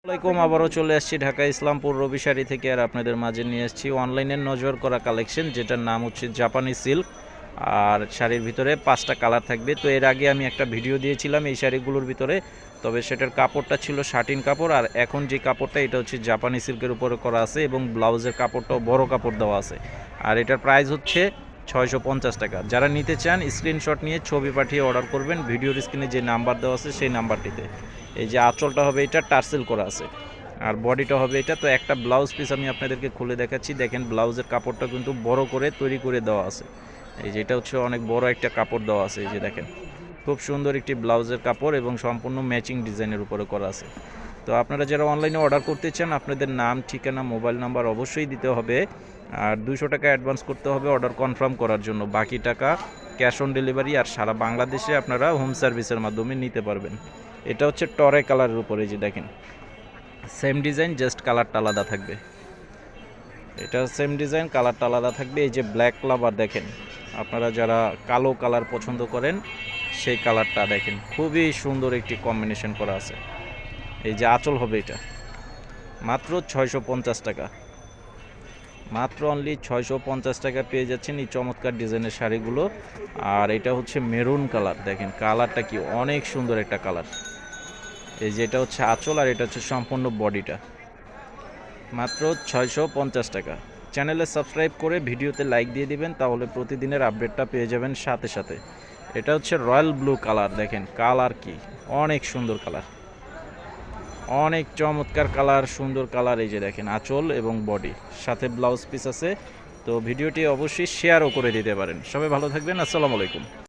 আসসালামাইকুম, আবারও চলে আসছি ঢাকা ইসলামপুর রবি শাড়ি থেকে। আর আপনাদের মাঝে নিয়ে আসছি অনলাইনে নজর করা কালেকশন, যেটার নাম হচ্ছে জাপানি সিল্ক। আর শাড়ির ভিতরে 5টা কালার থাকবে। তো এর আগে আমি একটা ভিডিও দিয়েছিলাম এই শাড়িগুলোর ভিতরে, তবে সেটার কাপড়টা ছিল শাটিন কাপড়। আর এখন যে কাপড়টা, এটা হচ্ছে জাপানি সিল্কের উপরে করা আছে এবং ব্লাউজের কাপড়টাও বড় কাপড় দেওয়া আছে। আর এটার প্রাইস হচ্ছে 650 টাকা। যারা নিতে চান স্ক্রিনশট নিয়ে ছবি পাঠিয়ে অর্ডার করবেন ভিডিওর স্ক্রিনে যে নাম্বার দেওয়া আছে সেই নাম্বারটিতে। এই যে আঁচলটা হবে এটা টার্সেল করা আছে, আর বডিটা হবে এটা। তো একটা ব্লাউজ পিস আমি আপনাদেরকে খুলে দেখাচ্ছি। দেখেন ব্লাউজের কাপড়টা কিন্তু বড় করে তৈরি করে দেওয়া আছে। এই যে এটা হচ্ছে অনেক বড় একটা কাপড় দেওয়া আছে। এই যে দেখেন খুব সুন্দর একটি ব্লাউজের কাপড় এবং সম্পূর্ণ ম্যাচিং ডিজাইনের উপরে করা আছে। তো আপনারা যারা অনলাইনে অর্ডার করতে চান, আপনাদের নাম, ঠিকানা, মোবাইল নাম্বার অবশ্যই দিতে হবে। আর 200 টাকা অ্যাডভান্স করতে হবে অর্ডার কনফার্ম করার জন্য। বাকি টাকা ক্যাশ অন ডেলিভারি। আর সারা বাংলাদেশে আপনারা হোম সার্ভিসের মাধ্যমে নিতে পারবেন। এটা হচ্ছে টরে কালারের উপরে, যে দেখেন সেম ডিজাইন, জাস্ট কালারটা আলাদা থাকবে। এটা সেম ডিজাইন, কালারটা আলাদা থাকবে। এই যে ব্ল্যাক লাভার দেখেন, আপনারা যারা কালো কালার পছন্দ করেন সেই কালারটা দেখেন, খুবই সুন্দর একটি কম্বিনেশন করা আছে। এই যে আঁচল হবে এটা, মাত্র 650 টাকা। মাত্র অনলি 650 টাকা পেয়ে যাচ্ছেন এই চমৎকার ডিজাইনের শাড়িগুলো। আর এটা হচ্ছে মেরুন কালার, দেখেন কালারটা কি অনেক সুন্দর একটা কালার। এই যে এটা হচ্ছে আঁচল, আর এটা হচ্ছে সম্পূর্ণ বডিটা। মাত্র 650 টাকা। চ্যানেলে সাবস্ক্রাইব করে ভিডিওতে লাইক দিয়ে দিবেন, তাহলে প্রতিদিনের আপডেটটা পেয়ে যাবেন সাথে সাথে। এটা হচ্ছে রয়্যাল ব্লু কালার, দেখেন কালার কি অনেক সুন্দর কালার, অনেক চমৎকার কালার, সুন্দর কালার। এই যে দেখেন আঁচল এবং বডি, সাথে ব্লাউজ পিস আছে। তো ভিডিওটি অবশ্যই শেয়ারও করে দিতে পারেন। সবাই ভালো থাকবেন, আসসালামু আলাইকুম।